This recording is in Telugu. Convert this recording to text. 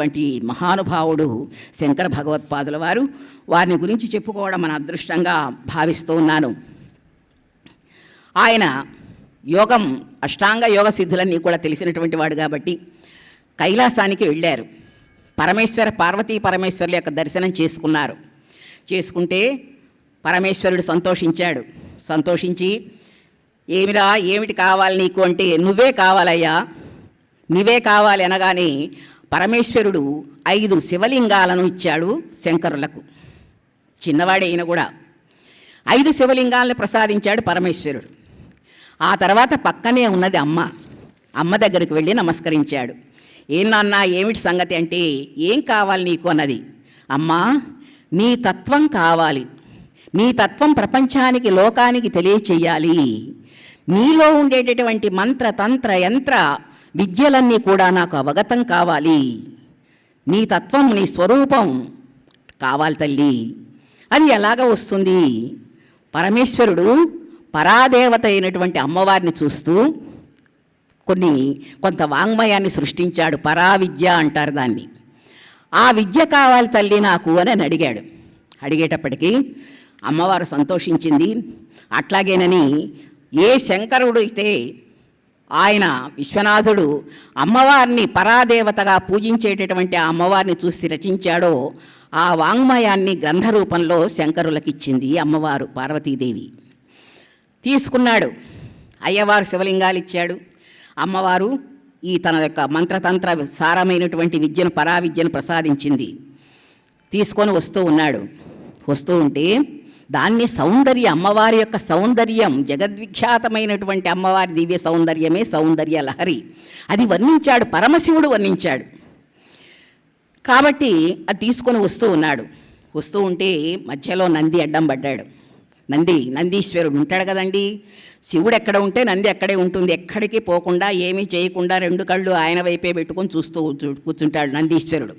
వంటి మహానుభావుడు శంకర భగవత్పాదుల వారు. వారిని గురించి చెప్పుకోవడం మన అదృష్టంగా భావిస్తూ ఉన్నాను. ఆయన యోగం, అష్టాంగ యోగ సిద్ధులన్నీ కూడా తెలిసినటువంటి వాడు కాబట్టి కైలాసానికి వెళ్ళారు. పార్వతీ పరమేశ్వరుల యొక్క దర్శనం చేసుకున్నారు. చేసుకుంటే పరమేశ్వరుడు సంతోషించాడు. సంతోషించి, ఏమిటి కావాలి నీకు అంటే, నువ్వే కావాలయ్యా, నువ్వే కావాలి అనగానే పరమేశ్వరుడు 5 శివలింగాలను ఇచ్చాడు శంకరులకు. చిన్నవాడే అయినా కూడా 5 శివలింగాలను ప్రసాదించాడు పరమేశ్వరుడు. ఆ తర్వాత పక్కనే ఉన్నది అమ్మ దగ్గరికి వెళ్ళి నమస్కరించాడు. ఏం నాన్న, ఏమిటి సంగతి అంటే, ఏం కావాలి నీకు అన్నది. అమ్మా, నీ తత్వం కావాలి, నీ తత్వం ప్రపంచానికి, లోకానికి తెలియచేయాలి. నీలో ఉండేటటువంటి మంత్ర తంత్ర యంత్ర విద్యలన్నీ కూడా నాకు అవగతం కావాలి. నీ తత్వం, నీ స్వరూపం కావాలి తల్లి. అది ఎలాగ వస్తుంది? పరమేశ్వరుడు పరాదేవత అయినటువంటి అమ్మవారిని చూస్తూ కొంత వాంగ్మయాన్ని సృష్టించాడు. పరావిద్య అంటారు దాన్ని. ఆ విద్య కావాలి తల్లి నాకు అని అడిగాడు. అడిగేటప్పటికీ అమ్మవారు సంతోషించింది. అట్లాగేనని ఏ శంకరుడు అయితే ఆయన విశ్వనాథుడు అమ్మవారిని పరాదేవతగా పూజించేటటువంటి ఆ అమ్మవారిని చూసి రచించాడో ఆ వాంగ్మయాన్ని గ్రంథ రూపంలో శంకరులకిచ్చింది అమ్మవారు పార్వతీదేవి. తీసుకున్నాడు. అయ్యవారు శివలింగాలు ఇచ్చాడు. అమ్మవారు ఈ తన యొక్క మంత్రతంత్ర సారమైనటువంటి విద్యను, పరావిద్యను ప్రసాదించింది. తీసుకొని వస్తూ ఉన్నాడు. వస్తూ ఉంటే దాన్ని అమ్మవారి యొక్క సౌందర్యం, జగద్విఖ్యాతమైనటువంటి అమ్మవారి దివ్య సౌందర్యమే సౌందర్య లహరి. అది వర్ణించాడు, పరమశివుడు వర్ణించాడు. కాబట్టి అది తీసుకొని వస్తూ ఉన్నాడు. వస్తూ ఉంటే మధ్యలో నంది అడ్డం పడ్డాడు. నందీశ్వరుడు ఉంటాడు కదండి. శివుడు ఎక్కడ ఉంటే నంది అక్కడే ఉంటుంది. ఎక్కడికి పోకుండా, ఏమీ చేయకుండా 2 కళ్ళు ఆయన వైపే పెట్టుకొని చూస్తూ కూర్చుంటాడు నందీశ్వరుడు.